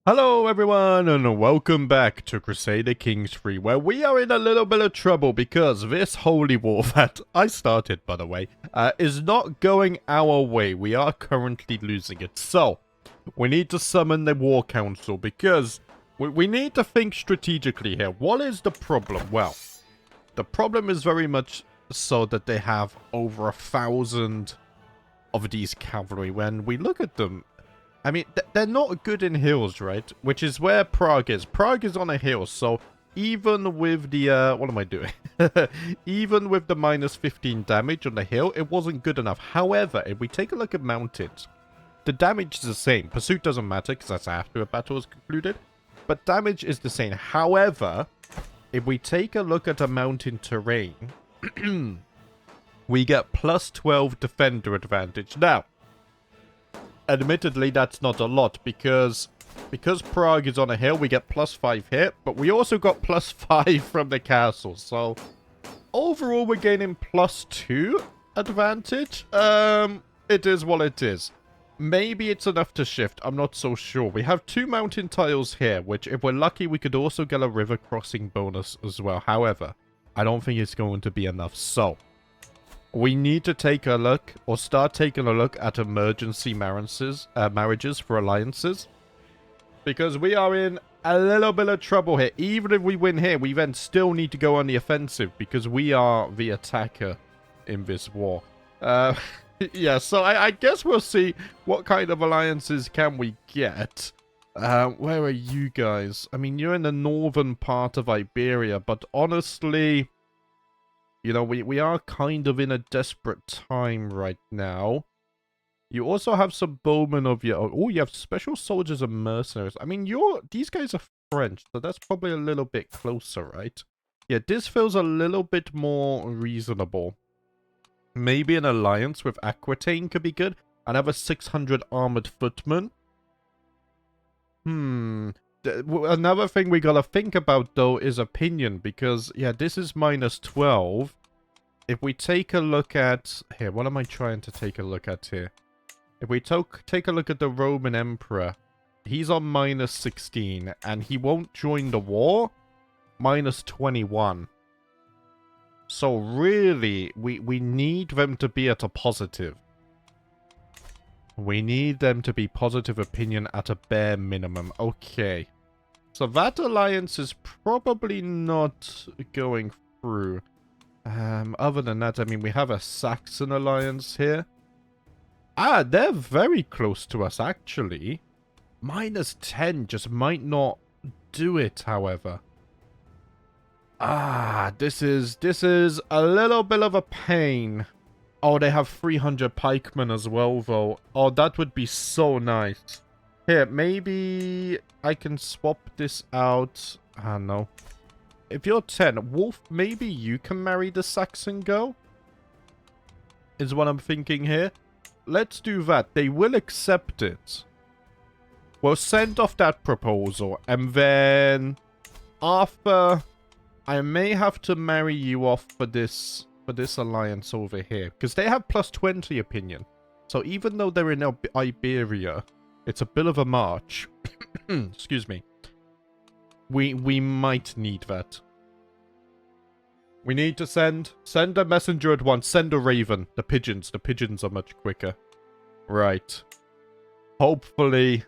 Hello everyone and welcome back to Crusader Kings 3, where we are in a little bit of trouble because this holy war that I started, by the way, is not going our way. We are currently losing it. So, we need to summon the war council because we need to think strategically here. What is the problem? Well, the problem is very much so that they have over 1,000 of these cavalry. When we look at them, I mean, they're not good in hills, right? Which is where Prague is. Prague is on a hill, so even with the, what am I doing? Even with the minus 15 damage on the hill, it wasn't good enough. However, if we take a look at mountains, the damage is the same. Pursuit doesn't matter, because that's after a battle is concluded. But damage is the same. However, if we take a look at a mountain terrain, we get plus 12 defender advantage. Now, admittedly, that's not a lot, because Prague is on a hill, we get plus 5 hit, but we also got plus 5 from the castle, so overall we're gaining plus 2 advantage. It is what it is. Maybe it's enough to shift, I'm not so sure. We have 2 mountain tiles here, which if we're lucky we could also get a river crossing bonus as well. However, I don't think it's going to be enough, so we need to take a look, or start taking a look at emergency marriages for alliances. Because we are in a little bit of trouble here. Even if we win here, we then still need to go on the offensive, because we are the attacker in this war. Yeah, so I guess we'll see what kind of alliances can we get. Where are you guys? I mean, you're in the northern part of Iberia, but honestly, you know, we are kind of in a desperate time right now. You also have some bowmen of your own. Oh, you have special soldiers and mercenaries. I mean, these guys are French, so that's probably a little bit closer, right? Yeah, this feels a little bit more reasonable. Maybe an alliance with Aquitaine could be good. Another 600 armored footmen. Another thing we gotta think about, though, is opinion, because, yeah, this is minus 12. If we take a look at... Here, what am I trying to take a look at here? If we take a look at the Roman Emperor, he's on minus 16, and he won't join the war? Minus 21. So, really, we need them to be at a positive. We need them to be positive opinion at a bare minimum. Okay. So that alliance is probably not going through. Other than that, I mean, we have a Saxon alliance here. Ah, they're very close to us, actually. Minus 10 just might not do it, however. Ah, this is a little bit of a pain. Oh, they have 300 pikemen as well, though. Oh, that would be so nice. Here, maybe I can swap this out. Ah, no. If you're 10, Wolf, maybe you can marry the Saxon girl? Is what I'm thinking here. Let's do that. They will accept it. We'll send off that proposal. And then, Arthur, I may have to marry you off for this alliance over here, because they have plus 20 opinion. So even though they're in Iberia, it's a bit of a march. Excuse me. We might need that. We need to send a messenger at once. Send a raven. The pigeons are much quicker. Right. Hopefully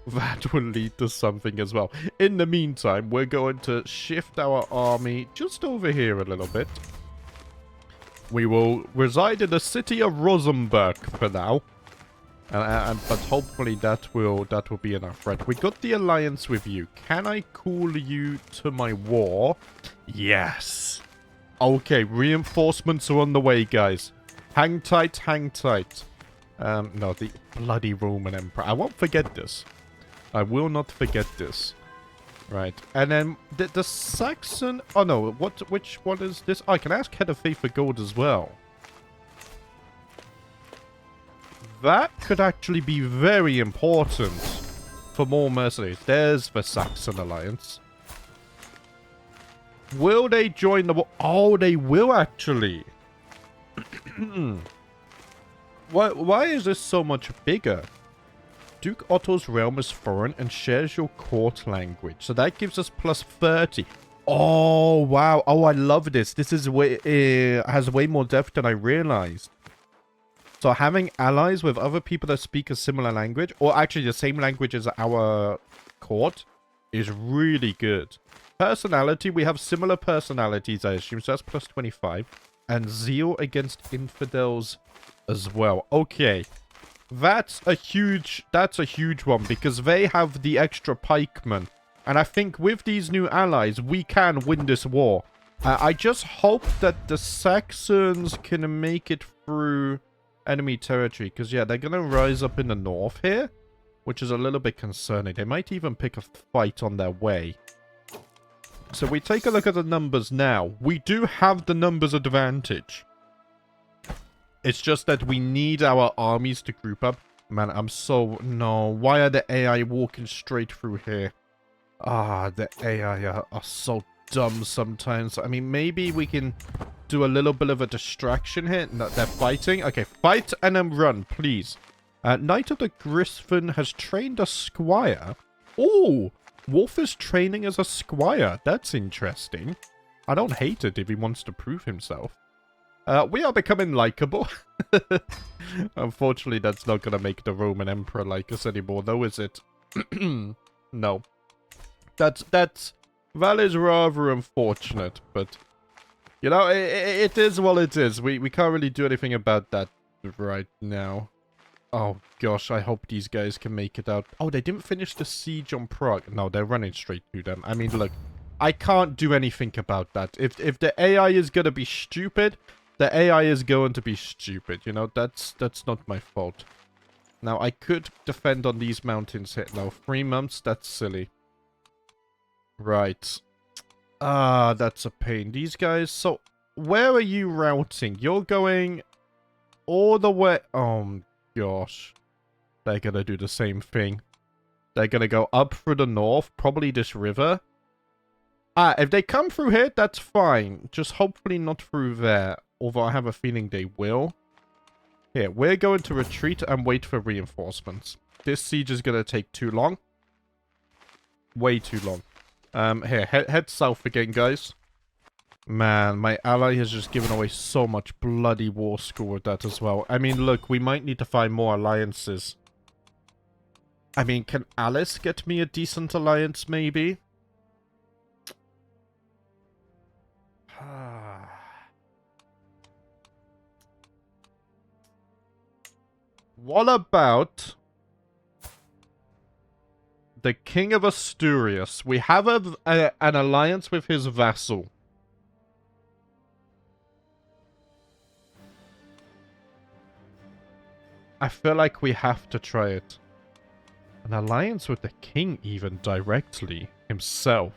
that will lead to something as well. In the meantime, we're going to shift our army just over here a little bit. We will reside in the city of Rosenberg for now. But hopefully that will be enough, right? We got the alliance with you. Can I call you to my war? Yes. Okay, reinforcements are on the way, guys. Hang tight, hang tight. No, the bloody Roman Emperor. I won't forget this. I will not forget this. Right, and then the Saxon... Oh no, which one is this? Oh, I can ask Head of Faith for gold as well. That could actually be very important for more mercenaries. There's the Saxon alliance. Will they join the war? Oh, they will actually. Why is this so much bigger? Duke Otto's realm is foreign and shares your court language. So that gives us plus 30. Oh, wow. Oh, I love this. This is way, has way more depth than I realized. So having allies with other people that speak a similar language, or actually the same language as our court, is really good. Personality, we have similar personalities, I assume, so that's plus 25. And zeal against infidels as well. Okay. That's a huge one, because they have the extra pikemen. And I think with these new allies, we can win this war. I just hope that the Saxons can make it through enemy territory. Because, yeah, they're going to rise up in the north here, which is a little bit concerning. They might even pick a fight on their way. So we take a look at the numbers now. We do have the numbers advantage. It's just that we need our armies to group up. Man, I'm so... No, why are the AI walking straight through here? Ah, the AI are so dumb sometimes. I mean, maybe we can do a little bit of a distraction here. No, they're fighting. Okay, fight and then run, please. Knight of the Griffin has trained a squire. Oh, Wolf is training as a squire. That's interesting. I don't hate it if he wants to prove himself. We are becoming likable. Unfortunately, that's not going to make the Roman Emperor like us anymore, though, is it? No. That is rather unfortunate, but... You know, it is what it is. We can't really do anything about that right now. Oh, gosh, I hope these guys can make it out. Oh, they didn't finish the siege on Prague. No, they're running straight to them. I mean, look, I can't do anything about that. If the AI is going to be stupid, the AI is going to be stupid. You know, that's not my fault. Now, I could defend on these mountains here. No, 3 months, that's silly. Right. Ah, that's a pain. These guys, so, where are you routing? You're going all the way... Oh, gosh. They're gonna do the same thing. They're gonna go up through the north, probably this river. Ah, if they come through here, that's fine. Just hopefully not through there. Although I have a feeling they will. Here, we're going to retreat and wait for reinforcements. This siege is gonna take too long. Way too long. Here, head south again, guys. Man, my ally has just given away so much bloody war score with that as well. I mean, look, we might need to find more alliances. I mean, can Alice get me a decent alliance, maybe? What about... the King of Asturias? We have an alliance with his vassal. I feel like we have to try it. An alliance with the king even directly himself.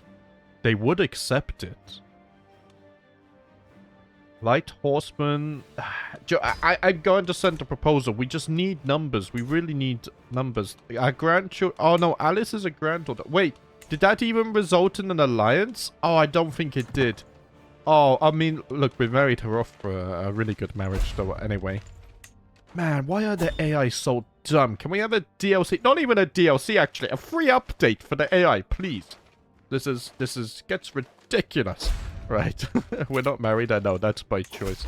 They would accept it. Light horseman. I'm going to send a proposal. We just need numbers. We really need numbers. Our grandchild. Oh no, Alice is a granddaughter. Wait, did that even result in an alliance? Oh, I don't think it did. Oh, I mean, look, we married her off for a really good marriage, though. Anyway. Man, why are the AI so dumb? Can we have a DLC? Not even a DLC, actually. A free update for the AI, please. This gets ridiculous. Right. We're not married, I know. That's by choice.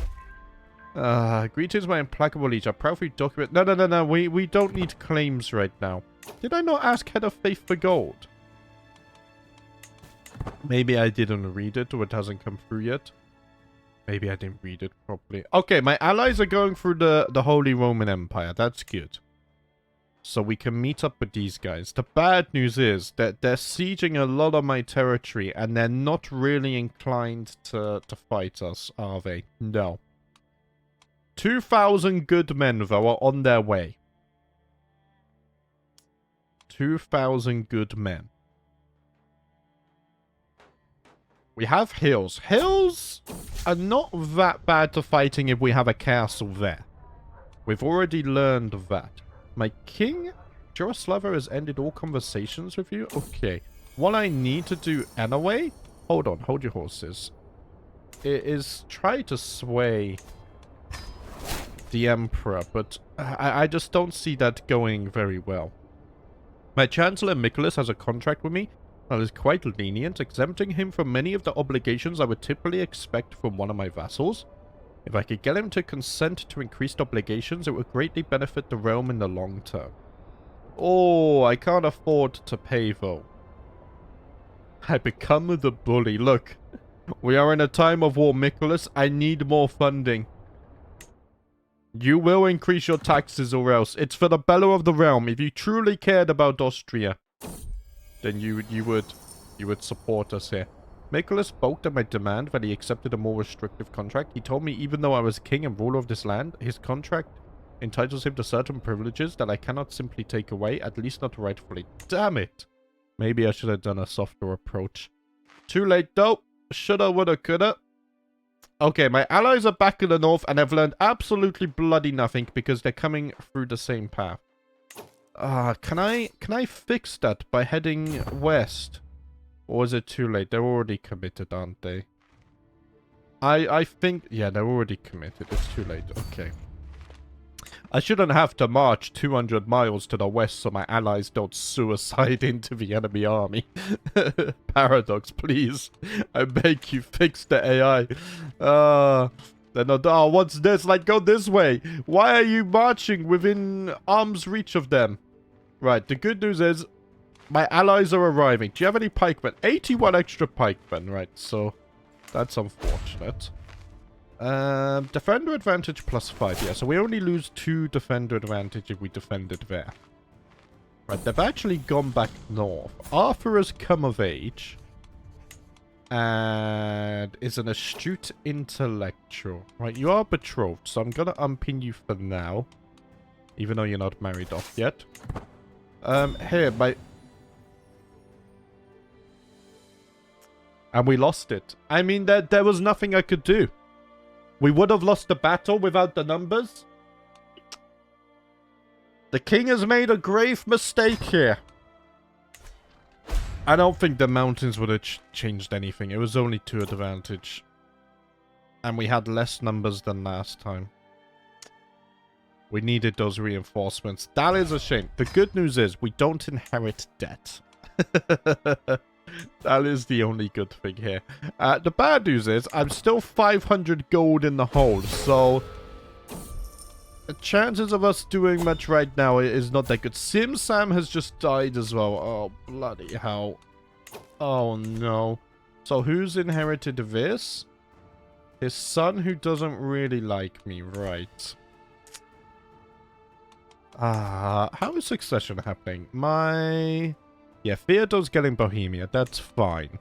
Greetings, my implacable liege. I proudly document... No. We don't need claims right now. Did I not ask Head of Faith for gold? Maybe I didn't read it, or it hasn't come through yet. Maybe I didn't read it properly. Okay, my allies are going through the Holy Roman Empire. That's good. So we can meet up with these guys. The bad news is that they're sieging a lot of my territory, and they're not really inclined to fight us, are they? No. 2,000 good men, though, are on their way. 2,000 good men. We have hills. Hills are not that bad to fighting if we have a castle there. We've already learned that. My king, Jaroslava, has ended all conversations with you? Okay. What I need to do anyway... Hold on, hold your horses. It is try to sway the emperor, but I just don't see that going very well. My Chancellor Nicholas has a contract with me that is quite lenient, exempting him from many of the obligations I would typically expect from one of my vassals. If I could get him to consent to increased obligations, it would greatly benefit the realm in the long term. Oh, I can't afford to pay, though. I become the bully. Look, we are in a time of war, Nicholas. I need more funding. You will increase your taxes or else. It's for the bellow of the realm. If you truly cared about Austria, then you would support us here. Nicholas balked at my demand that he accepted a more restrictive contract. He told me even though I was king and ruler of this land, his contract entitles him to certain privileges that I cannot simply take away, at least not rightfully. Damn it! Maybe I should have done a softer approach. Too late though. Shoulda, woulda, coulda. Okay, my allies are back in the north and have learned absolutely bloody nothing because they're coming through the same path. Can I fix that by heading west? Or is it too late? They're already committed, aren't they? I think... Yeah, they're already committed. It's too late. Okay. I shouldn't have to march 200 miles to the west so my allies don't suicide into the enemy army. Paradox, please. I beg you, fix the AI. They're not... Oh, what's this? Like, go this way. Why are you marching within arm's reach of them? Right, the good news is my allies are arriving. Do you have any pikemen? 81 extra pikemen, right, so that's unfortunate. Defender advantage +5, yeah, so we only lose 2 defender advantage if we defended there. Right, they've actually gone back north. Arthur has come of age. And is an astute intellectual. Right, you are betrothed, so I'm gonna unpin you for now. Even though you're not married off yet. Here, and we lost it. I mean, there was nothing I could do. We would have lost the battle without the numbers. The king has made a grave mistake here. I don't think the mountains would have changed anything. It was only 2 advantage. And we had less numbers than last time. We needed those reinforcements. That is a shame. The good news is we don't inherit debt. That is the only good thing here. The bad news is I'm still 500 gold in the hole. So the chances of us doing much right now is not that good. Sim Sam has just died as well. Oh, bloody hell. Oh, no. So who's inherited this? His son who doesn't really like me. Right. How is succession happening? Yeah, Theodore's getting Bohemia. That's fine.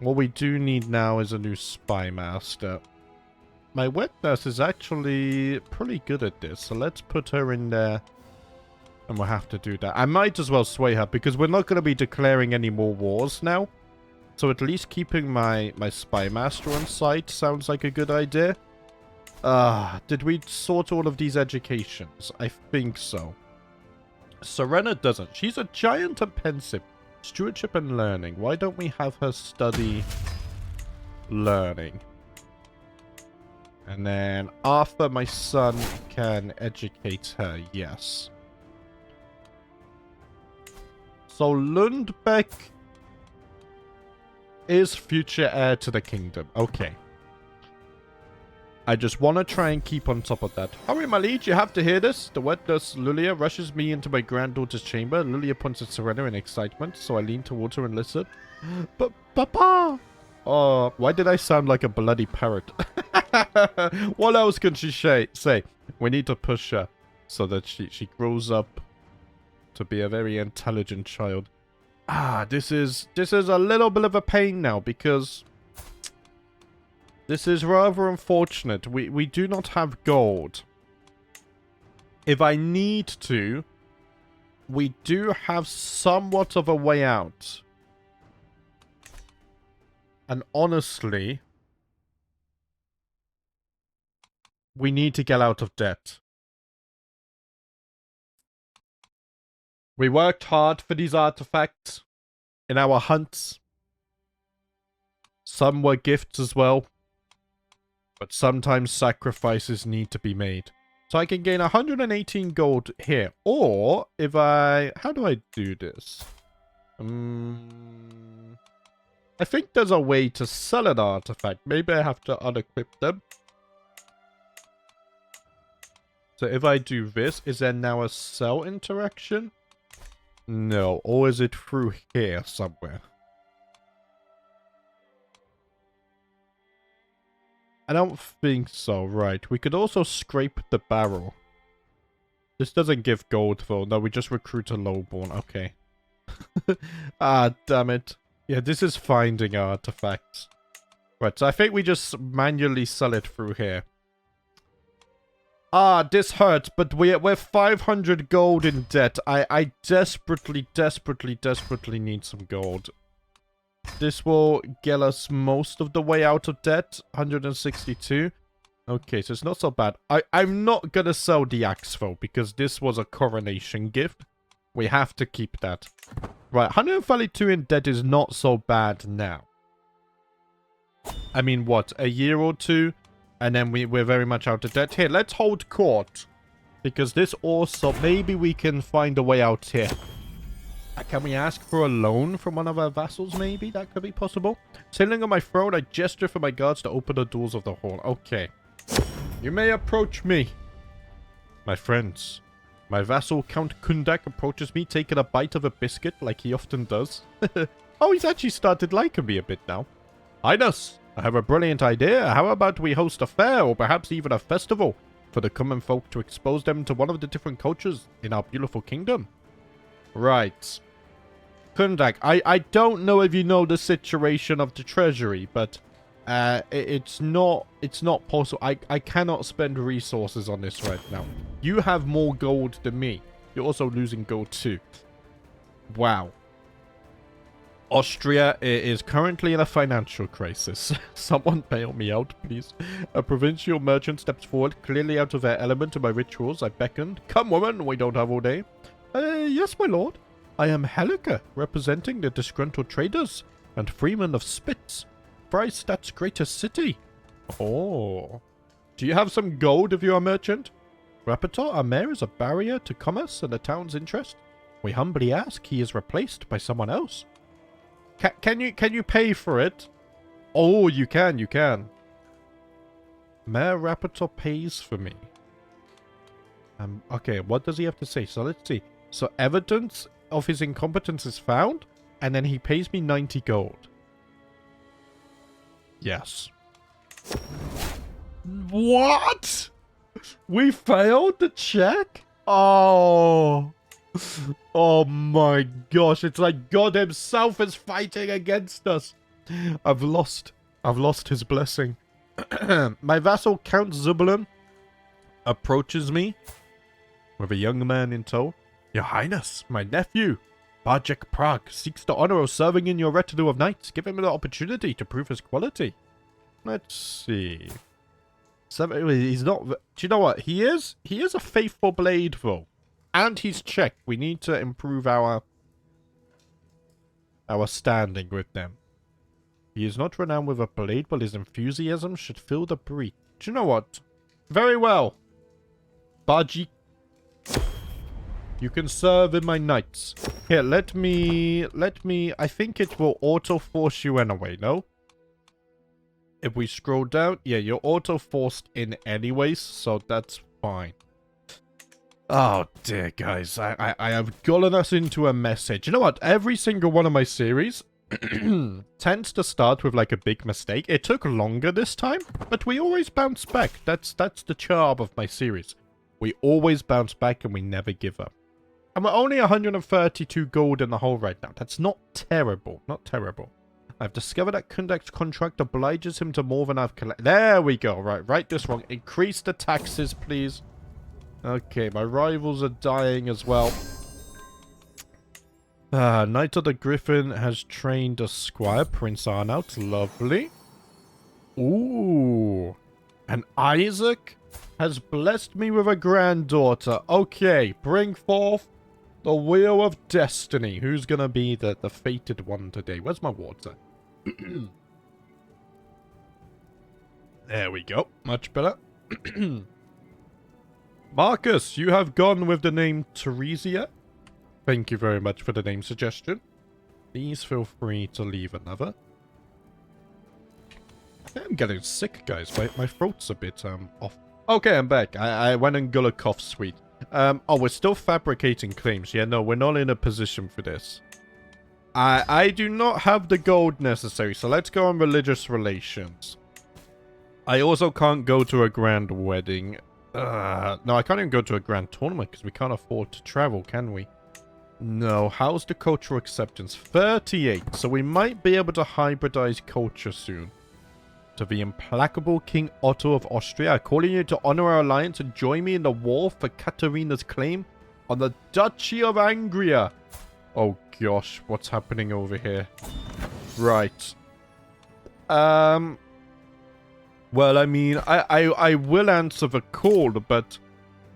What we do need now is a new spy master. My wet nurse is actually pretty good at this, so let's put her in there. And we'll have to do that. I might as well sway her, because we're not going to be declaring any more wars now. So at least keeping my spy master on site sounds like a good idea. Did we sort all of these educations? I think so. Serena doesn't. She's a giant and pensive. Stewardship and learning. Why don't we have her study learning? And then Arthur, my son, can educate her. Yes. So Lundbeck is future heir to the kingdom. Okay. I just want to try and keep on top of that. Hurry, my liege, you have to hear this. The wet nurse Lulia rushes me into my granddaughter's chamber. Lulia points at Serena in excitement, so I lean towards her and listen. But, Papa! Oh, why did I sound like a bloody parrot? What else can she say? We need to push her so that she grows up to be a very intelligent child. This is a little bit of a pain now, because this is rather unfortunate. We do not have gold. If I need to, we do have somewhat of a way out. And honestly, we need to get out of debt. We worked hard for these artifacts in our hunts. Some were gifts as well. But sometimes sacrifices need to be made. So I can gain 118 gold here. Or, if I... How do I do this? I think there's a way to sell an artifact. Maybe I have to unequip them. So if I do this, is there now a sell interaction? No. Or is it through here somewhere? I don't think so. Right. We could also scrape the barrel. This doesn't give gold, though. No, we just recruit a lowborn. Okay. Ah, damn it. Yeah, this is finding artifacts. Right, so I think we just manually sell it through here. Ah, this hurts, but we're 500 gold in debt. I desperately need some gold. This will get us most of the way out of debt. 162. Okay, so it's not so bad. I'm not gonna sell the axe, though, because this was a coronation gift. We have to keep that. Right, 132 in debt is not so bad now. I mean, what, a year or two? And then we're very much out of debt. Here, let's hold court. Because this also, maybe we can find a way out here. Can we ask for a loan from one of our vassals, maybe? That could be possible. Sailing on my throne, I gesture for my guards to open the doors of the hall. Okay. You may approach me. My friends. My vassal, Count Kundak, approaches me, taking a bite of a biscuit, like he often does. Oh, he's actually started liking me a bit now. Highness, I have a brilliant idea. How about we host a fair, or perhaps even a festival, for the common folk to expose them to one of the different cultures in our beautiful kingdom? Right. Kundak, I don't know if you know the situation of the treasury, but it's not possible. I cannot spend resources on this right now. You have more gold than me. You're also losing gold too. Wow. Austria is currently in a financial crisis. Someone bail me out, please. A provincial merchant steps forward, clearly out of their element to my rituals. I beckoned. Come, woman, we don't have all day. Yes, my lord. I am Helika, representing the disgruntled traders and freemen of Spitz, Freistat's greatest city. Oh. Do you have some gold if you're a merchant? Rapporteur, our mayor is a barrier to commerce and the town's interest. We humbly ask he is replaced by someone else. Can you pay for it? Oh, you can. Mayor Rapporteur pays for me. Okay, what does he have to say? So let's see. So evidence of his incompetence is found, and then he pays me 90 gold. Yes. What? We failed the check? Oh. Oh my gosh, it's like God himself is fighting against us. I've lost his blessing. My vassal, Count Zubulun, approaches me with a young man in tow. Your Highness, my nephew, Barjek Prague, seeks the honor of serving in your retinue of knights. Give him the opportunity to prove his quality. Let's see. He's not... Do you know what? He is a faithful blade, though. And he's checked. We need to improve our standing with them. He is not renowned with a blade, but his enthusiasm should fill the breach. Do you know what? Very well. Baji. You can serve in my knights. Here, let me... I think it will auto-force you anyway, no? If we scroll down, yeah, you're auto-forced in anyways, so that's fine. Oh dear, guys, I have gotten us into a message. You know what? Every single one of my series tends to start with like a big mistake. It took longer this time, but we always bounce back. That's the charm of my series. We always bounce back and we never give up. And we're only 132 gold in the hole right now. That's not terrible. Not terrible. I've discovered that Kundak's contract obliges him to more than I've collected. There we go. Right this wrong. Increase the taxes, please. Okay, my rivals are dying as well. Knight of the Griffin has trained a squire, Prince Arnaut. Lovely. Ooh. And Isaac has blessed me with a granddaughter. Okay, bring forth the Wheel of Destiny. Who's gonna be the fated one today? Where's my water? There we go. Much better. Marcus, you have gone with the name Theresia. Thank you very much for the name suggestion. Please feel free to leave another. I think I'm getting sick, guys. My throat's a bit off. Okay, I'm back. I went and got a cough sweet. Oh, we're still fabricating claims. Yeah, no, we're not in a position for this. I do not have the gold necessary, so let's go on religious relations. I also can't go to a grand wedding. No, I can't even go to a grand tournament because we can't afford to travel, can we? No, how's the cultural acceptance? 38, so we might be able to hybridize culture soon. To the implacable King Otto of Austria, I call on you to honor our alliance and join me in the war for Katarina's claim on the Duchy of Angria. Oh gosh, what's happening over here? Right. Well, I mean, I will answer the call, but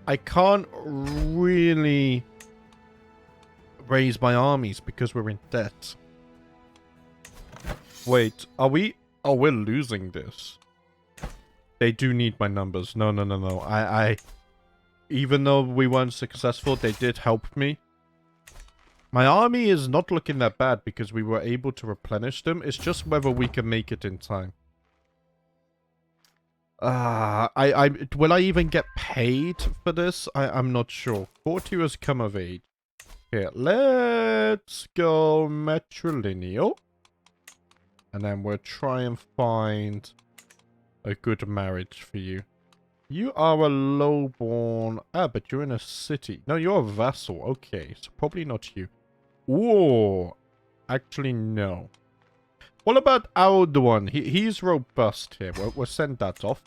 I can't really raise my armies because we're in debt. Wait, are we... Oh, we're losing this. They do need my numbers. No. Even though we weren't successful, they did help me. My army is not looking that bad because we were able to replenish them. It's just whether we can make it in time. Will I even get paid for this? I'm not sure. 40 has come of age. Here, let's go matrilineal. And then we'll try and find a good marriage for you. You are a lowborn... Ah, but you're in a city. No, you're a vassal. Okay, so probably not you. Ooh. Actually, no. What about our one? He's robust here. We'll send that off.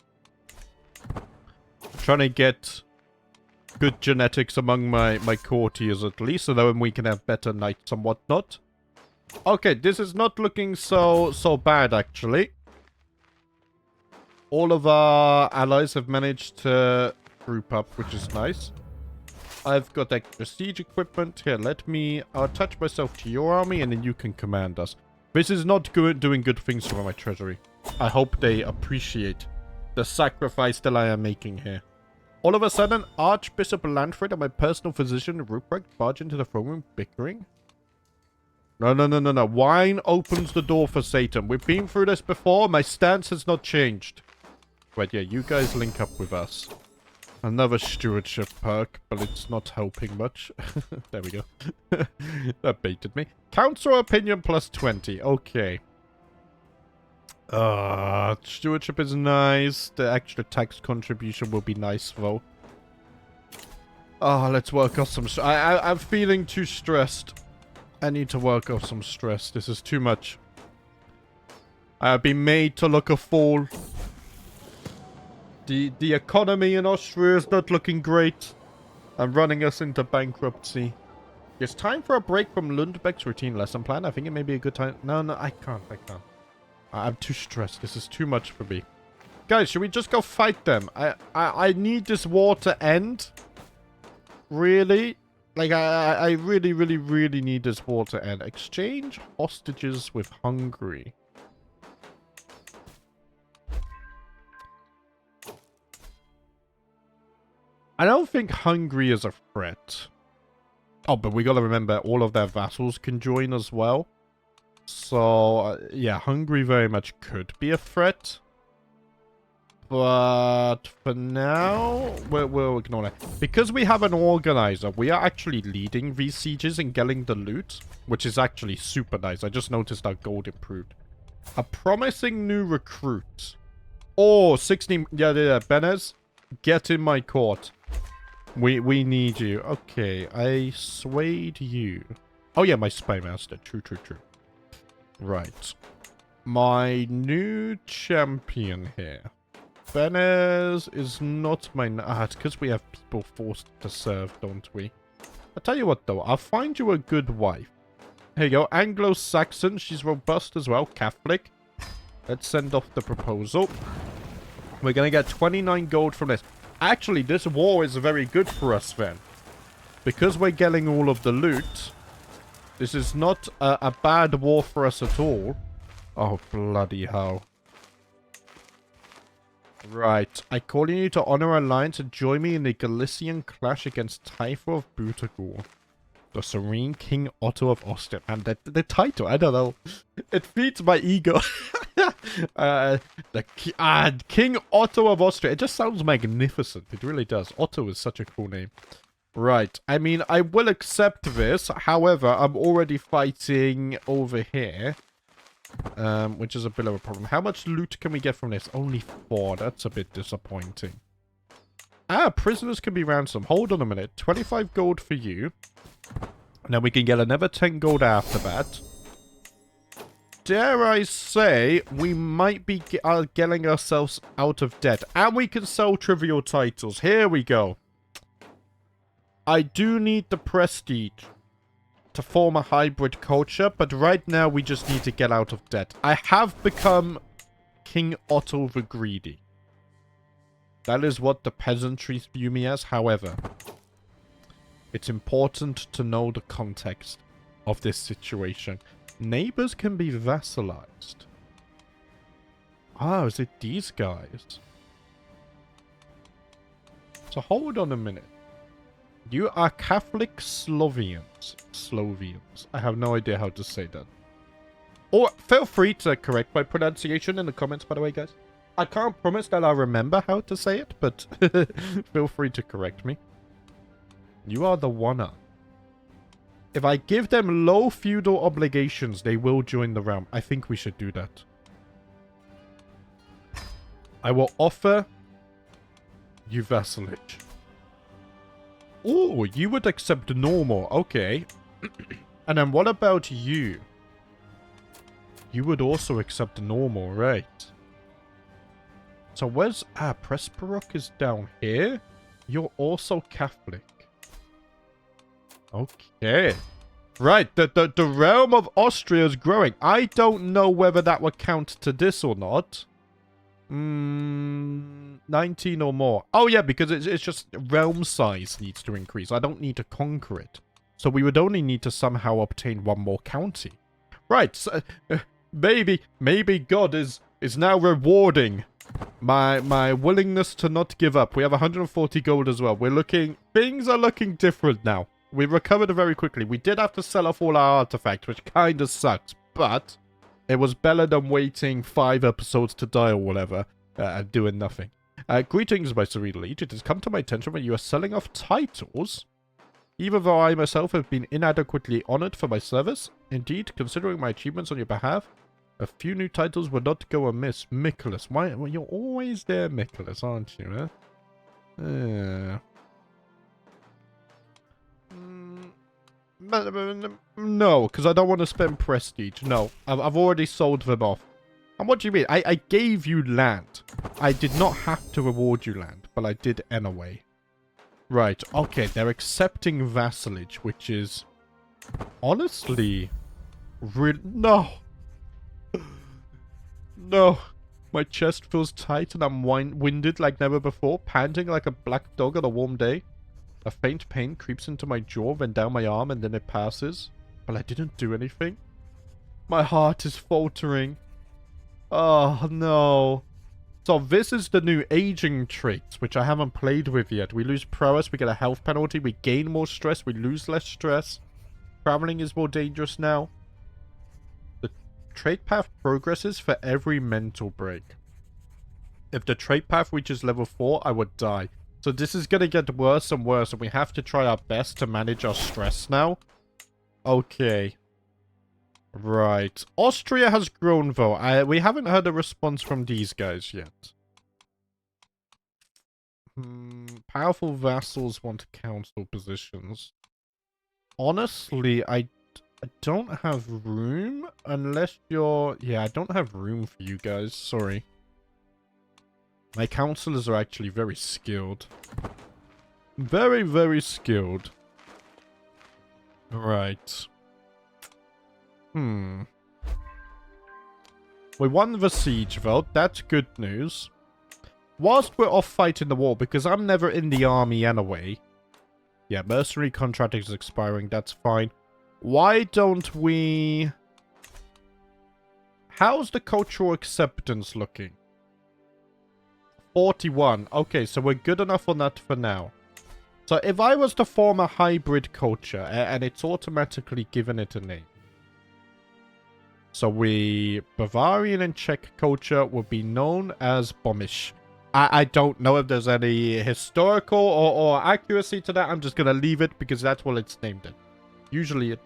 Trying to get good genetics among my courtiers at least, so that when we can have better knights and whatnot. Okay, this is not looking so bad, actually. All of our allies have managed to group up, which is nice. I've got extra siege equipment. Here, let me attach myself to your army, and then you can command us. This is not doing good things for my treasury. I hope they appreciate the sacrifice that I am making here. All of a sudden, Archbishop Lanfred and my personal physician, Ruprecht, barge into the throne room bickering. No. Wine opens the door for Satan. We've been through this before. My stance has not changed. Right, yeah, you guys link up with us. Another stewardship perk, but it's not helping much. There we go. That baited me. Councillor opinion plus 20. Okay. Stewardship is nice. The extra tax contribution will be nice, though. Let's work off some... I'm feeling too stressed. I need to work off some stress. This is too much. I've been made to look a fool. The economy in Austria is not looking great. I'm running us into bankruptcy. It's time for a break from Lundbeck's routine lesson plan. I think it may be a good time. No, I can't. I'm too stressed. This is too much for me. Guys, should we just go fight them? I need this war to end. Really? Like, I really need this war to end. Exchange hostages with Hungary. I don't think Hungary is a threat. Oh, but we gotta remember all of their vassals can join as well. So, yeah, Hungary very much could be a threat. But for now, we'll ignore that. Because we have an organizer, we are actually leading these sieges and getting the loot, which is actually super nice. I just noticed our gold improved. A promising new recruit. Oh, 16... Yeah, Benez, get in my court. We need you. Okay, I swayed you. Oh yeah, my spy master. True. Right. My new champion here. Benez is not my... it's because we have people forced to serve, don't we? I'll tell you what, though. I'll find you a good wife. Here you go. Anglo-Saxon. She's robust as well. Catholic. Let's send off the proposal. We're going to get 29 gold from this. Actually, this war is very good for us then. Because we're getting all of the loot, this is not a bad war for us at all. Oh, bloody hell. Right. I call on you to honor our alliance and join me in the Galician clash against Typho of Butagor. The Serene King Otto of Austria. And the title, I don't know. It feeds my ego. King Otto of Austria. It just sounds magnificent. It really does. Otto is such a cool name. Right. I mean, I will accept this. However, I'm already fighting over here. Which is a bit of a problem. How much loot can we get from this? Only 4. That's a bit disappointing. Prisoners can be ransomed. Hold on a minute. 25 gold for you. And then we can get another 10 gold after that. Dare I say, we might be getting ourselves out of debt. And we can sell trivial titles. Here we go. I do need the prestige to form a hybrid culture, but right now we just need to get out of debt. I have become King Otto the Greedy. That is what the peasantry view me as. However, it's important to know the context of this situation. Neighbors can be vassalized. Oh, is it these guys? So hold on a minute. You are Catholic Slovians. Slovians. I have no idea how to say that. Or feel free to correct my pronunciation in the comments, by the way, guys. I can't promise that I'll remember how to say it, but feel free to correct me. You are the one-up. If I give them low feudal obligations, they will join the realm. I think we should do that. I will offer you vassalage. Oh, you would accept normal. Okay. And then what about you? You would also accept normal, right? So where's... Presperok is down here. You're also Catholic. Okay. Right, the realm of Austria is growing. I don't know whether that would count to this or not. 19 or more. Oh yeah, because it's just realm size needs to increase. I don't need to conquer it. So we would only need to somehow obtain one more county. Right, so, maybe God is now rewarding my willingness to not give up. We have 140 gold as well. Things are looking different now. We recovered very quickly. We did have to sell off all our artifacts, which kind of sucks, but it was better than waiting 5 episodes to die or whatever, and doing nothing. Greetings, my serene liege. It has come to my attention that you are selling off titles, even though I myself have been inadequately honored for my service. Indeed, considering my achievements on your behalf, a few new titles would not go amiss. Nicholas, why? Well, you're always there, Nicholas, aren't you? No, because I don't want to spend prestige. No, I've already sold them off. And what do you mean? I gave you land. I did not have to reward you land, but I did anyway. Right, okay, they're accepting vassalage, which is honestly no. No. My chest feels tight and I'm winded like never before, panting like a black dog on a warm day. A faint pain creeps into my jaw, then down my arm, and then it passes. But I didn't do anything. My heart is faltering. Oh, no. So this is the new aging traits, which I haven't played with yet. We lose prowess, we get a health penalty, we gain more stress, we lose less stress. Traveling is more dangerous now. The trait path progresses for every mental break. If the trait path reaches level 4, I would die. So this is going to get worse and worse, and we have to try our best to manage our stress now. Okay. Right. Austria has grown, though. We haven't heard a response from these guys yet. Powerful vassals want council positions. Honestly, I don't have room unless you're... Yeah, I don't have room for you guys. Sorry. My councillors are actually very skilled. Very, very skilled. Right. We won the siege, though. That's good news. Whilst we're off fighting the war, because I'm never in the army anyway. Yeah, mercenary contract is expiring. That's fine. Why don't we... How's the cultural acceptance looking? 41. Okay, so we're good enough on that for now. So if I was to form a hybrid culture, and it's automatically given it a name. So Bavarian and Czech culture would be known as Bomish. I don't know if there's any historical or accuracy to that. I'm just going to leave it because that's what it's named in. Usually it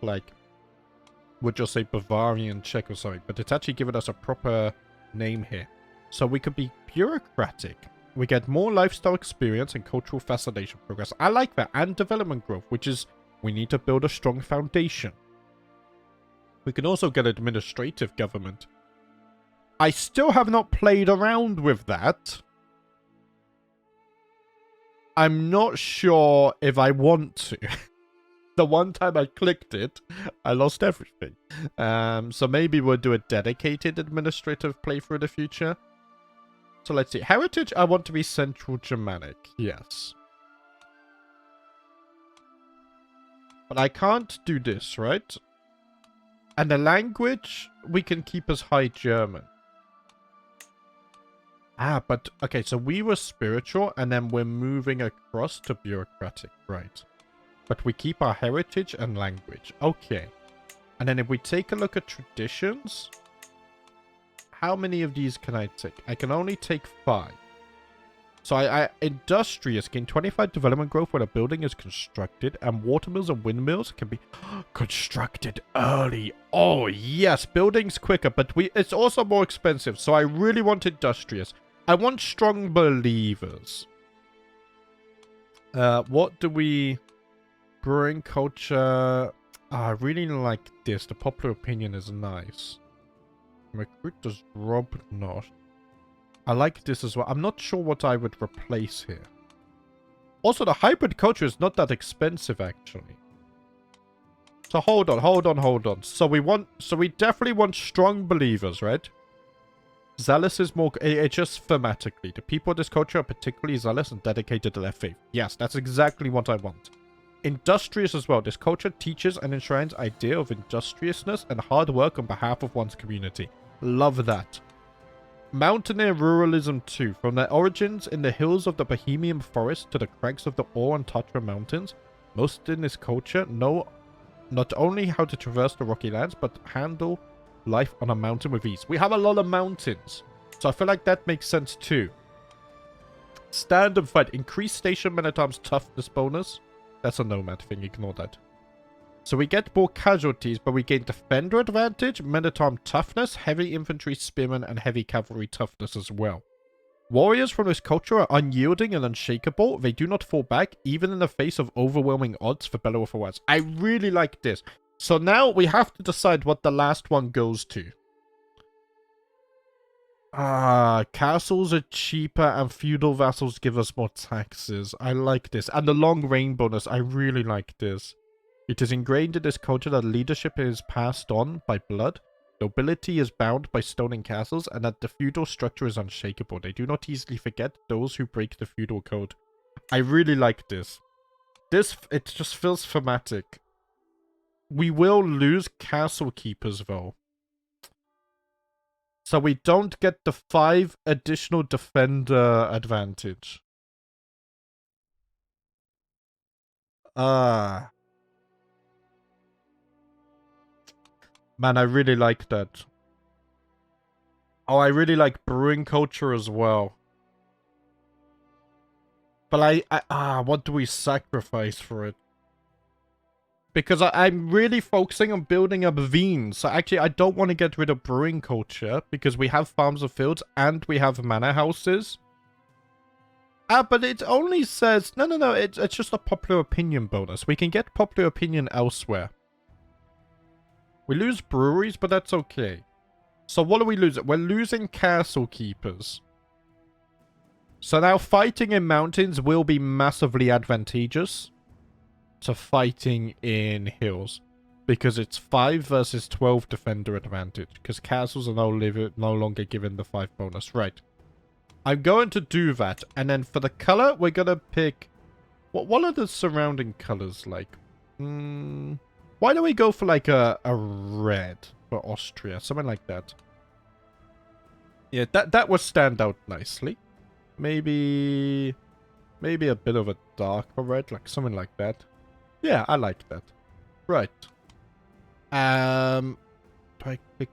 would just say Bavarian Czech or something, but it's actually given us a proper name here. So we could be bureaucratic. We get more lifestyle experience and cultural fascination progress. I like that. And development growth, which is we need to build a strong foundation. We can also get administrative government. I still have not played around with that. I'm not sure if I want to. The one time I clicked it, I lost everything. So maybe we'll do a dedicated administrative playthrough in the future. So let's see. Heritage, I want to be Central Germanic. Yes. But I can't do this, right? And the language, we can keep as High German. Ah, but, okay, so we were spiritual, and then we're moving across to bureaucratic, right? But we keep our heritage and language. Okay. And then if we take a look at traditions, how many of these can I take? I can only take 5. So industrious gain 25 development growth when a building is constructed, and watermills and windmills can be constructed early. Oh yes, buildings quicker, but it's also more expensive. So I really want industrious. I want strong believers. What do we... Brewing culture... I really like this. The popular opinion is nice. Recruit does Rob not. I like this as well. I'm not sure what I would replace here. Also, the hybrid culture is not that expensive, actually. So hold on. So we definitely want strong believers, right? Zealous is more... It's just thematically. The people of this culture are particularly zealous and dedicated to their faith. Yes, that's exactly what I want. Industrious as well. This culture teaches and enshrines idea of industriousness and hard work on behalf of one's community. Love that. Mountaineer ruralism too. From their origins in the hills of the Bohemian forest to the crags of the Ore and Tatra mountains, most in this culture know not only how to traverse the rocky lands, but handle life on a mountain with ease. We have a lot of mountains, so I feel like that makes sense too. Stand and fight. Increase station men-at-arms toughness bonus. That's a nomad thing, ignore that. So we get more casualties, but we gain defender advantage, men-at-arm toughness, heavy infantry spearmen, and heavy cavalry toughness as well. Warriors from this culture are unyielding and unshakable. They do not fall back, even in the face of overwhelming odds, for better or for worse. I really like this. So now we have to decide what the last one goes to. Castles are cheaper and feudal vassals give us more taxes. I like this. And the long reign bonus, I really like this. It is ingrained in this culture that leadership is passed on by blood, nobility is bound by stone and castles, and that the feudal structure is unshakable. They do not easily forget those who break the feudal code. I really like this. It just feels thematic. We will lose castle keepers though. So we don't get the 5 additional defender advantage. Man, I really like that. Oh, I really like brewing culture as well. But what do we sacrifice for it? Because I'm really focusing on building up vines. So actually, I don't want to get rid of brewing culture because we have farms of fields and we have manor houses. But it only says... No, it's just a popular opinion bonus. We can get popular opinion elsewhere. We lose breweries, but that's okay. So what are we losing? We're losing castle keepers. So now fighting in mountains will be massively advantageous to fighting in hills. Because it's 5 versus 12 defender advantage. Because castles are no longer given the 5 bonus. Right. I'm going to do that. And then for the color, we're going to pick... What are the surrounding colors like? Why don't we go for like a red for Austria? Something like that. Yeah, that would stand out nicely. Maybe a bit of a darker red, like something like that. Yeah, I like that. Right. Do I click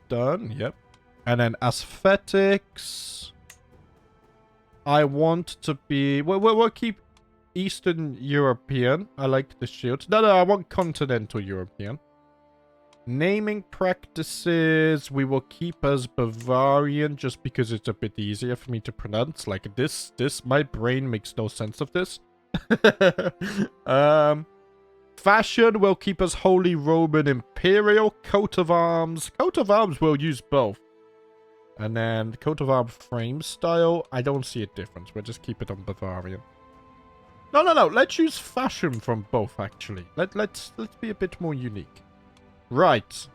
done? Yep. And then aesthetics. I want to be... We'll keep Eastern European. I like the shield. No, I want Continental European. Naming practices, we will keep as Bavarian just because it's a bit easier for me to pronounce. Like this, my brain makes no sense of this. Fashion, we'll keep as Holy Roman Imperial. Coat of arms. Coat of arms, we'll use both. And then coat of arms frame style, I don't see a difference. We'll just keep it on Bavarian. No. Let's use fashion from both, actually. Let's be a bit more unique. Right.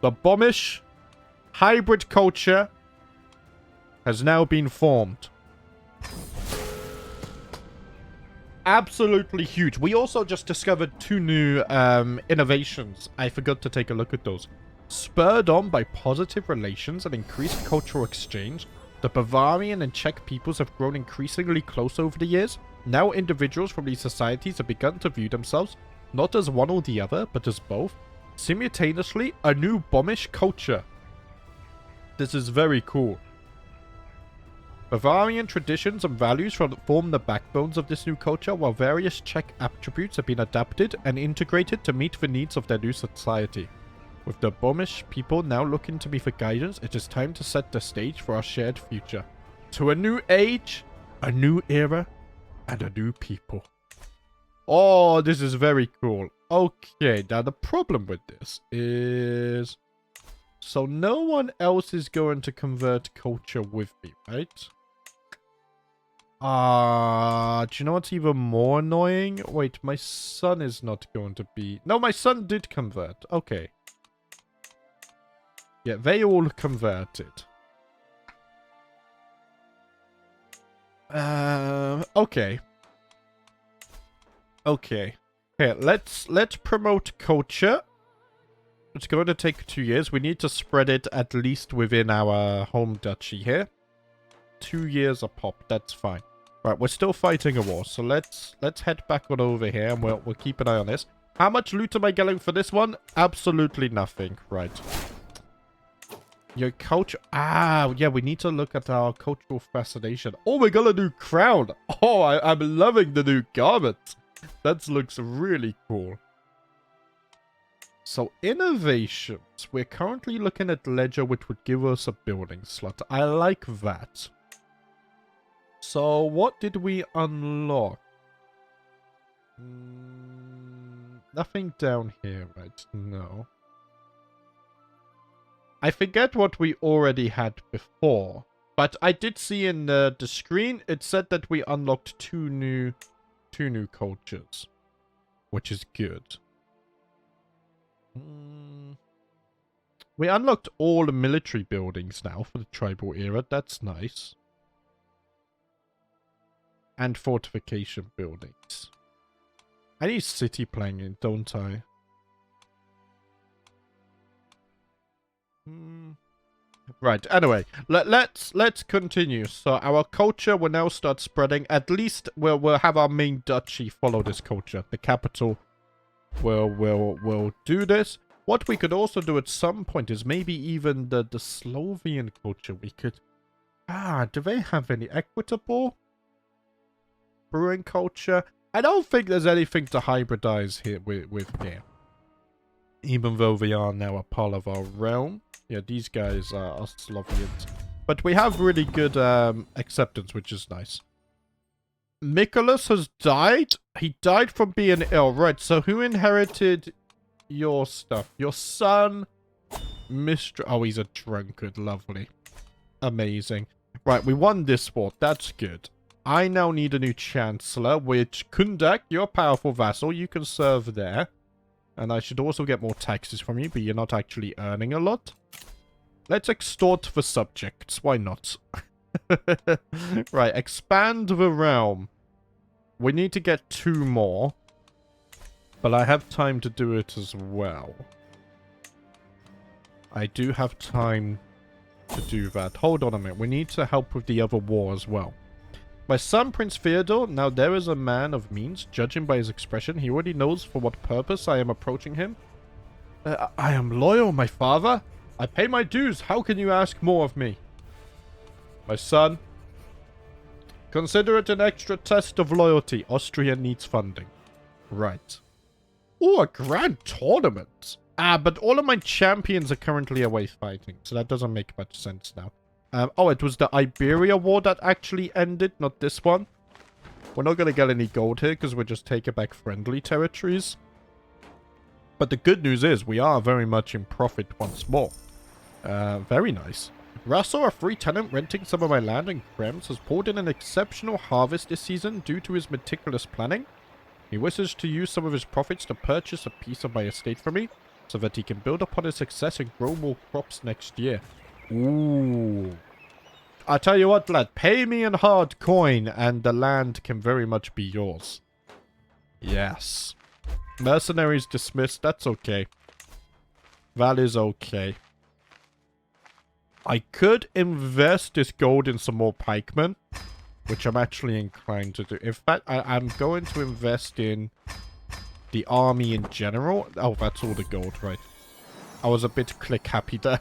The Bombish hybrid culture has now been formed. Absolutely huge. We also just discovered 2 new innovations. I forgot to take a look at those. Spurred on by positive relations and increased cultural exchange, the Bavarian and Czech peoples have grown increasingly close over the years. Now individuals from these societies have begun to view themselves not as one or the other, but as both. Simultaneously, a new Bombish culture. This is very cool. Bavarian traditions and values form the backbones of this new culture, while various Czech attributes have been adapted and integrated to meet the needs of their new society. With the Bombish people now looking to me for guidance, it is time to set the stage for our shared future. To a new age, a new era, and a new people. Oh, this is very cool. Okay, now the problem with this is... So no one else is going to convert culture with me, right? Do you know what's even more annoying? Wait, my son is not going to be... No, my son did convert. Okay. Yeah, they all converted. Okay. Okay. Here, let's promote culture. It's going to take 2 years. We need to spread it at least within our home duchy here. 2 years a pop. That's fine. Right, we're still fighting a war, so let's head back on over here and we'll keep an eye on this. How much loot am I getting for this one? Absolutely nothing. Right. Your culture... Ah, yeah, we need to look at our cultural fascination. Oh, we got a new crown. Oh, I'm loving the new garment. That looks really cool. So, innovations. We're currently looking at Ledger, which would give us a building slot. I like that. So, what did we unlock? Nothing down here, right? No. I forget what we already had before. But I did see in the screen, it said that we unlocked two new cultures. Which is good. We unlocked all the military buildings now for the tribal era. That's nice. And fortification buildings. I need city planning, don't I? Right, anyway, let's continue. So our culture will now start spreading. At least we'll have our main duchy follow this culture. The capital will do this. What we could also do at some point is maybe even the Slovenian culture. We could... do they have any equitable brewing culture? I don't think there's anything to hybridize here with here. Even though they are now a part of our realm. Yeah, these guys are Slovenes. But we have really good acceptance, which is nice. Nicholas has died? He died from being ill. Right, so who inherited your stuff? Your son, Mr... Oh, he's a drunkard. Lovely. Amazing. Right, we won this war. That's good. I now need a new Chancellor, which... Kundak, you're a powerful vassal. You can serve there. And I should also get more taxes from you, but you're not actually earning a lot. Let's extort the subjects. Why not? Right, expand the realm. We need to get 2 more. But I have time to do it as well. I do have time to do that. Hold on a minute. We need to help with the other war as well. My son, Prince Theodore, now there is a man of means. Judging by his expression, he already knows for what purpose I am approaching him. I am loyal, my father. I pay my dues. How can you ask more of me? My son, consider it an extra test of loyalty. Austria needs funding. Right. Oh, a grand tournament. But all of my champions are currently away fighting, so that doesn't make much sense now. Oh, it was the Iberia War that actually ended, not this one. We're not going to get any gold here because we're just taking back friendly territories. But the good news is we are very much in profit once more. Very nice. Vassal, a free tenant renting some of my land in Krems, has pulled in an exceptional harvest this season due to his meticulous planning. He wishes to use some of his profits to purchase a piece of my estate for me, so that he can build upon his success and grow more crops next year. Ooh. I tell you what, lad, pay me in hard coin, and the land can very much be yours. Yes. Mercenaries dismissed, that's okay. That is okay. I could invest this gold in some more pikemen, which I'm actually inclined to do. In fact, I'm going to invest in the army in general. Oh, that's all the gold, right. I was a bit click happy there.